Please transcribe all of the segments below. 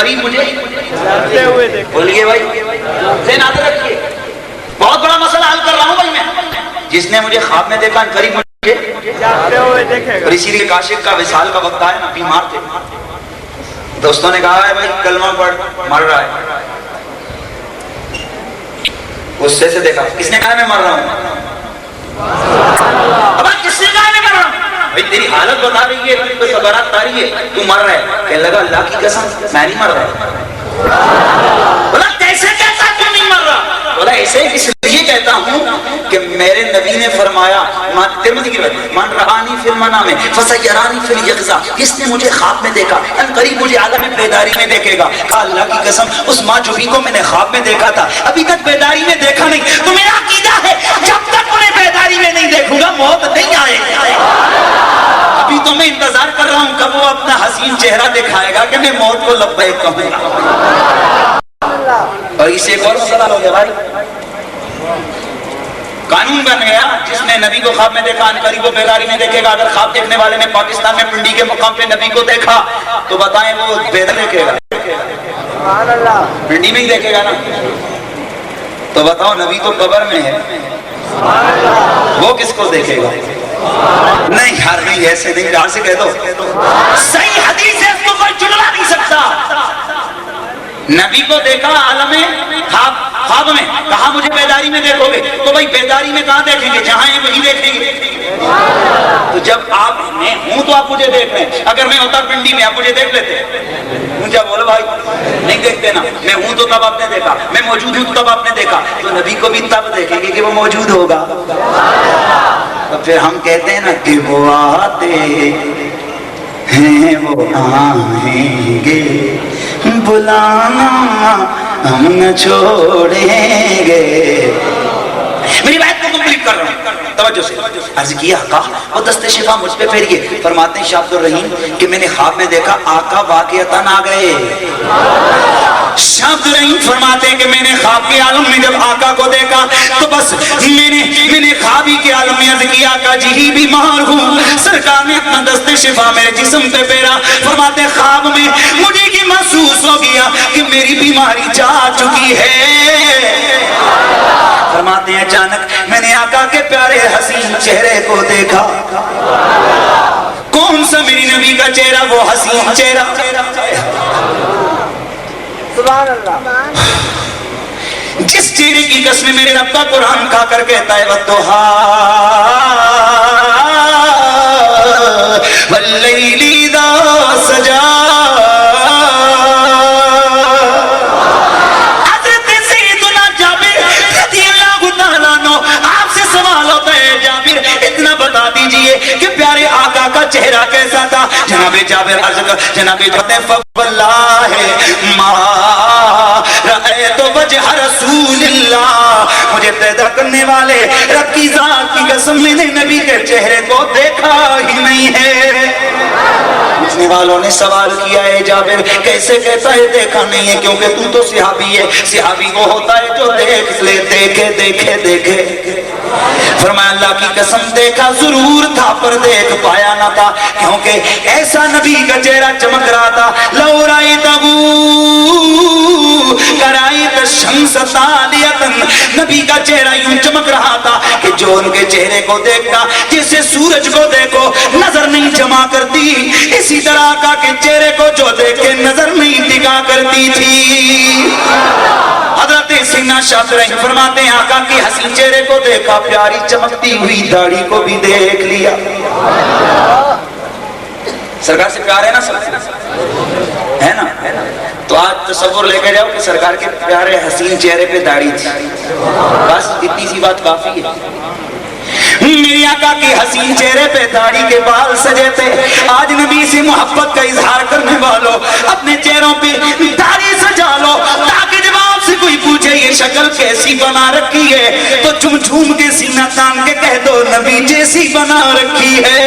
قریب مجھے جاتے ہوئے دیکھے. بولیے بھائی, ذہن آتے رکھیے, بہت بڑا مسئلہ حل کر رہا ہوں بھائی میں. جس نے مجھے خواب میں دیکھا قریب مجھے جاتے ہوئے دیکھے گا. اور اسی لیے کاشف کا وصال کا وقت آیا نا, بیمار تھے, دوستوں نے کہا ہے بھائی کلمہ پڑھ, مر رہا ہے. غصے سے دیکھا, کس نے کہا میں مر رہا ہوں؟ اب کس نے کہا میں مر رہا ہوں؟ بھائی تیری حالت بتا رہی ہے, کوئی خبرات آ رہی ہے, تو مر رہا ہے. کہنے لگا اللہ کی قسم میں نہیں مر رہا. بولا کیسے کہتا کیوں نہیں مر رہا؟ بولا ایسے اس لیے کہتا ہوں کہ میرے نبی نے فرمایا ترمذی کی روایت, من رآنی فی المنام فسیرانی فی الیقظہ, جس نے مجھے خواب میں دیکھا ان قریب مجھے عالم بیداری میں دیکھے گا. کہا اللہ کی قسم اس ماں جوبی کو میں نے خواب میں دیکھا تھا, ابھی تک بیداری میں دیکھا نہیں. تو میرا عقیدہ ہے جب تک انہیں بیداری میں نہیں دیکھوں گا موت نہیں آئے. ابھی تو میں انتظار کر رہا ہوں کب وہ اپنا حسین چہرہ دکھائے گا کہ میں موت کو لبیک کہوں گا. اور اسے ایک اور مسئلہ ہو گیا بھائی, قانون بن گیا جس نے نبی کو خواب میں دیکھا ان قریب وہ بیداری میں دیکھے گا. اگر خواب دیکھنے والے نے پاکستان میں پنڈی کے مقام پہ نبی کو دیکھا تو بتائیں وہ بیدار دیکھے گا, پنڈی میں ہی دیکھے گا نا. تو بتاؤ نبی تو قبر میں ہے, وہ کس کو دیکھے گا؟ نہیں یار نہیں, ایسے نہیں, یار سے کہہ دو صحیح حدیث ہے, اس کو کوئی چڑھا نہیں سکتا. نبی کو دیکھا عالم خواب میں, کہا مجھے بیداری میں دیکھو گے. تو بھائی بیداری میں کہاں دیکھیں گے؟ جہاں ہیں وہی دیکھیں گے. تو جب آپ میں ہوں تو آپ مجھے دیکھ رہے ہیں, اگر میں ہوتا پنڈی میں آپ مجھے دیکھ لیتے؟ مجھے بولو بھائی نہیں دیکھتے نا. میں ہوں تو تب آپ نے دیکھا, میں موجود ہوں تو تب آپ نے دیکھا. تو نبی کو بھی تب دیکھیں گے کہ وہ موجود ہوگا. تو پھر ہم کہتے ہیں نا کہ وہ آتے ہیں وہ آئیں گے, بلانا ہم نہ چھوڑیں گے. میری بات کو کمپلیٹ کر رہا ہوں, توجہ سے. عرض کیا آقا وہ دست شفا مجھ پہ پھیریے. فرماتے ہیں شاہ عبدالرحیم کہ میں نے خواب میں دیکھا آقا واقعتاً آ گئے. شاہ عبدالرحیم فرماتے ہیں کہ میں نے خواب کے عالم میں جب آقا کو دیکھا تو بس میں نے خوابی کے عالم میں عرض کیا آقا جی بیمار ہوں. سرکار نے اپنا دست شفا میرے جسم پہ پھیرا. فرماتے ہیں خواب میں مجھے یہ محسوس ہو گیا کہ میری بیماری جا چکی ہے. فرماتے ہیں اچانک میں نے آقا کے پیارے حسین چہرے کو دیکھا. کون سا میری نبی کا چہرہ؟ وہ حسین چہرہ. سبحان اللہ. جس چہرے کی قسم میرے رب کا قرآن کھا کر کہتا ہے وَالضُّحَىٰ وَاللَّيْلِ إِذَا سَجَىٰ. حضرت سیدنا جابر رضی اللہ تعالیٰ عنہ, آپ سے سوال ہوتا ہے جابر اتنا بتا دیجئے کہ پیارے آقا کا چہرہ کیسا تھا؟ جناب جابر عرض کر, جناب فواللہ ما رأیت وجہ رسول اللہ, مجھے پیدا کرنے والے رب کی ذات کی قسم میں نے نبی کے چہرے کو دیکھا ہی نہیں ہے. پوچھنے والوں نے سوال کیا ہے جابر کیسے کہتا ہے دیکھا نہیں ہے؟ کیونکہ تو تو صحابی ہے, صحابی وہ ہوتا ہے جو دیکھ لے, دیکھے دیکھے دیکھے. فرمایا اللہ کی قسم دیکھا ضرور تھا پر دیکھ پایا نہ تھا, کیونکہ ایسا نبی کا چہرہ چمک رہا تھا. لو رأیتہو کرائیت الشمس طالیۃ, نبی کا چہرہ یوں چمک رہا تھا کہ جو ان کے چہرے کو دیکھتا جسے سورج کو دیکھو نظر نہیں جمع کرتی, اسی طرح آقا کے چہرے کو جو دیکھے نظر نہیں ٹکا کرتی تھی. حضرت سیدنا شاہ عبدالرحیم فرماتے ہیں آقا کی حسین چہرے کو دیکھا, پیاری چمکتی ہوئی داڑھی کو بھی دیکھ لیا. سرکار سے پیار ہے نا, ہے نا؟ تو آج تصور لے کے جاؤ کہ سرکار کے پیارے حسین چہرے پہ داڑھی تھی, بس اتنی سی بات کافی ہے. میری آقا کے حسین چہرے پہ داڑھی کے بال سجے تھے. آج نبی سے محبت کا اظہار کرنے والوں اپنے چہروں پہ داڑھی سجا لو, تاکہ جب آپ سے کوئی پوچھے یہ شکل کیسی بنا رکھی ہے تو جھوم جھوم کے سینہ تان کے کہہ دو نبی جیسی بنا رکھی ہے.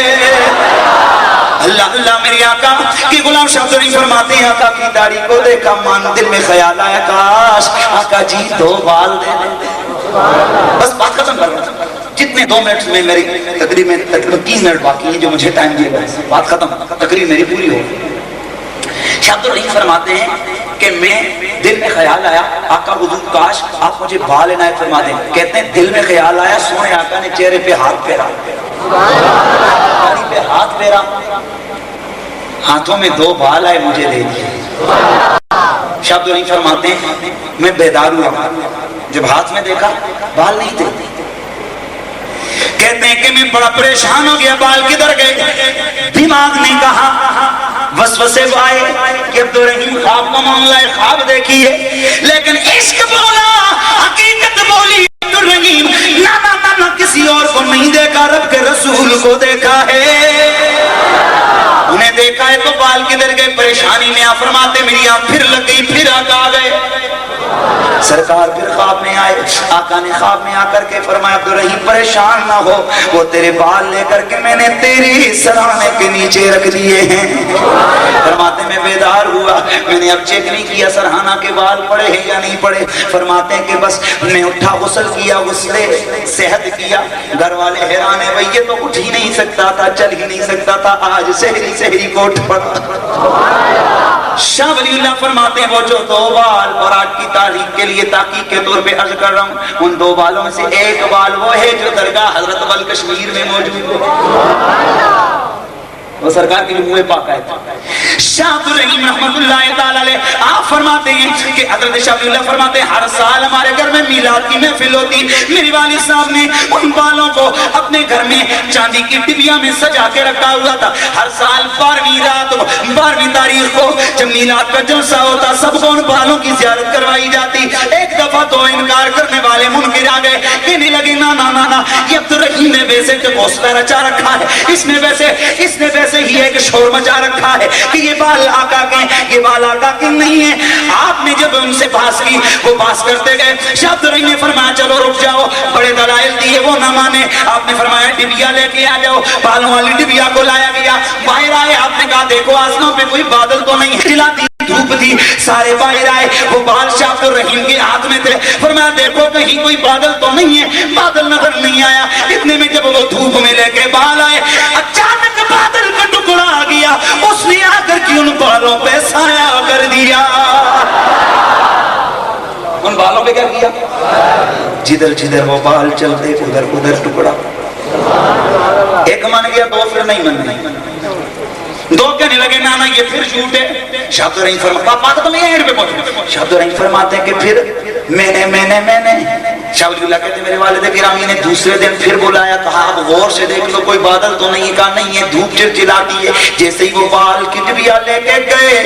اللہ اللہ. میری آقا کی غلام شاہ عبدالرحیم فرماتے ہیں آقا کی داڑھی کو دیکھا مان دل میں خیال آیا کاش آقا جی 2 بال دے دیں. بس بات ختم کر رہا ہوں, جتنے 2 منٹ میں میری تقریباً 3 منٹ باقی ہیں جو مجھے ٹائم دیا گیا, بات ختم, تقریر میری پوری ہو. شاہ عبدالرحیم فرماتے ہیں کہ میں دل میں خیال آیا آقا حضور کاش آپ مجھے بال عنایت فرما دیں. کہتے ہیں دل میں خیال آیا سونے آقا نے چہرے پہ ہاتھ پھیرا, پہ ہاتھ پھیرا, ہاتھوں میں 2 بال آئے مجھے دے دیے. شاہ نہیں فرماتے ہیں میں بیدار ہوا, جب ہاتھ میں دیکھا بال نہیں تھے. کہتے ہیں کہ میں بڑا پریشان ہو گیا, بال کدھر گئے؟ دماغ نے کہا, وسوسے آئے کہ عبدالرحیم خواب کا معاملہ ہے, خواب دیکھیے, لیکن عشق بولا, حقیقت بولی عبدالرحیم, نہ کسی اور کو نہیں دیکھا, رب کے رسول کو دیکھا ہے. انہیں دیکھا ہے تو بال کدھر گئے؟ پریشانی میں آپ فرماتے میری آنکھ پھر لگ گئی, پھر آقا آ گئے. سرکار پھر خواب میں آئے, آقا نے خواب میں آ کر کے فرمایا عبدالرحیم پریشان نہ ہو, وہ تیرے بال لے کر کے میں نے تیری سرانے کے نیچے رکھ دیے ہیں. فرماتے میں بیدار ہوا, میں نے اب چیک نہیں کیا سرہانہ کے بال پڑے ہیں یا نہیں پڑے. فرماتے ہیں کہ بس میں اٹھا, غسل کیا, غسل صحت کیا. گھر والے حیران ہیں, بھئی یہ تو اٹھ ہی نہیں سکتا تھا, چل ہی نہیں سکتا تھا, آج سحری کو اٹھ پڑا. شاہ ولی اللہ فرماتے ہیں وہ جو 2 بال اور آج کی تاریخ کے لیے تحقیق کے طور پہ عرض کر رہا ہوں, ان 2 بالوں میں سے ایک بال وہ ہے جو درگاہ حضرت بل کشمیر میں موجود ہے, وہ سرکار کی منہ پاک ہے. شاہ عبدالرحیم رحمت اللہ تعالی علیہ آپ فرماتے ہیں کہ حضرت شاہ ولی اللہ فرماتے ہیں ہر سال ہمارے گھر میں میلاد کی محفل ہوتی. میری والد صاحب نے ان بالوں کو اپنے گھر میں چاندی کی ڈبیا میں سجا کے رکھا ہوا تھا. ہر سال 12ویں رات 12ویں تاریخ کو جب میلاد کا جلسہ ہوتا, سب کو ان بالوں کی زیارت کروائی جاتی. ایک دفعہ تو انکار کرنے والے منکر آ گئے, کہنے لگے نا نا نا نا, یہ عبدالرحیم نے ویسے جو حوصلہ رچا رکھا ہے, اس نے ویسے ہی ایک شور مچا رکھا ہے کہ یہ بال آقا کے, یہ بال آقا کے نہیں ہیں. آپ نے جب ان سے بحث کی, وہ بحث کرتے گئے. شاہ عبدالرحیم نے فرمایا چلو رک جاؤ, بڑے دلائل دیے, وہ نہ مانے. آپ نے فرمایا ڈبیا لے کے آ جاؤ, بالوں والی ڈبیا کو لایا گیا. باہر آئے, آپ نے کہا دیکھو آسماں پہ کوئی بادل تو نہیں ہے, جلاتی دھوپ تھی, سارے باہر آئے, وہ بال شاہ عبدالرحیم کے ہاتھ میں تھے. فرمایا دیکھو کہیں کوئی بادل تو نہیں ہے, بادل نظر نہیں آیا. اتنے میں جب وہ دھوپ میں لے کے بال آئے, اچانک بادل کا ٹکڑا آ گیا, اس نے آ کر کے ان بالوں پہ سایہ کر دیا. ان بالوں پہ کیا کیا؟ جدھر جدھر وہ بال چلتے ادھر ادھر ٹکڑا. ایک من گیا, 2 پھر نہیں من گیا. 2 کہنے لگے نانا یہ پھر جھوٹ ہے. شاہ عبدالرحیم فرماتا بات تو نہیں ہے, شاہ عبدالرحیم فرماتے ہیں کہ پھر میں نے شاہ ولی اللہ کہتے ہیں میرے والد گرامی نے دوسرے دن پھر بلایا, کہا اب غور سے دیکھ لو کوئی بادل تو نہیں. کہا نہیں ہے, دھوپ چلچلاتی ہے. جیسے ہی وہ بال کی ڈبیا لے کے گئے,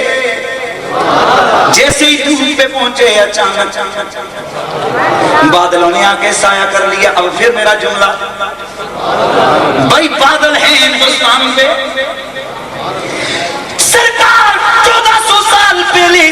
جیسے ہی دھوپ پہ پہنچے, اچانک بادلوں نے آ کے سایہ کر لیا. اب پھر میرا جملہ, بھائی بادل ہیں ہندوستان پہ. سرکار 1400 سال پہلے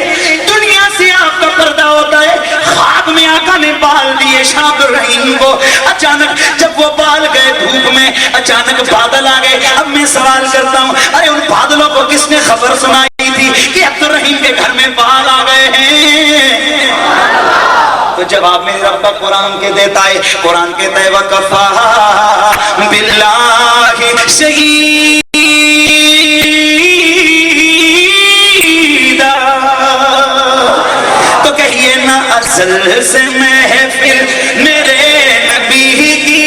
دنیا سے آپ کا پردہ ہوتا ہے. خواب میں آقا نے بال دیے شاہ عبدالرحیم کو. اچانک جب وہ بال گئے دھوپ میں, اچانک بادل آ گئے. اب میں سوال کرتا ہوں, ارے ان بادلوں کو کس نے خبر سنائی تھی کہ عبدالرحیم کے گھر میں بال آ گئے ہیں؟ تو جواب میں رب کا قرآن کے دیتا ہے. قرآن کہتا ہے وَكَفَىٰ بِاللَّهِ شَهِيدًا, تو کہیے نا ازل سے محفل میرے نبی کی,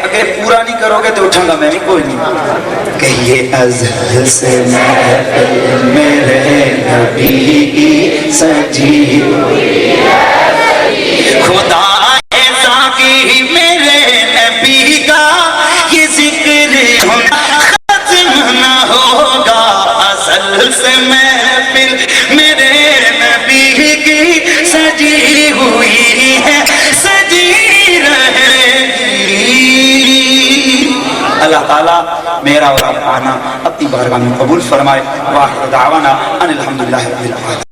اگر پورا نہیں کرو گے تو اٹھوں گا میں نہیں, کوئی نہیں. کہیے ازل سے محفل میرے نبی کی سجی ہوئی ہے, خدا ایسا کی میرے نبی کا یہ ذکر ختم نہ ہوگا. ازل سے محفل میرے نبی کی سجی ہوئی ہے, سجی رہے گی. اللہ تعالیٰ میرا اور آپ آنا اپنی بارگاہ میں قبول فرمائے. واخر دعوانا ان الحمدللہ رب العالمین.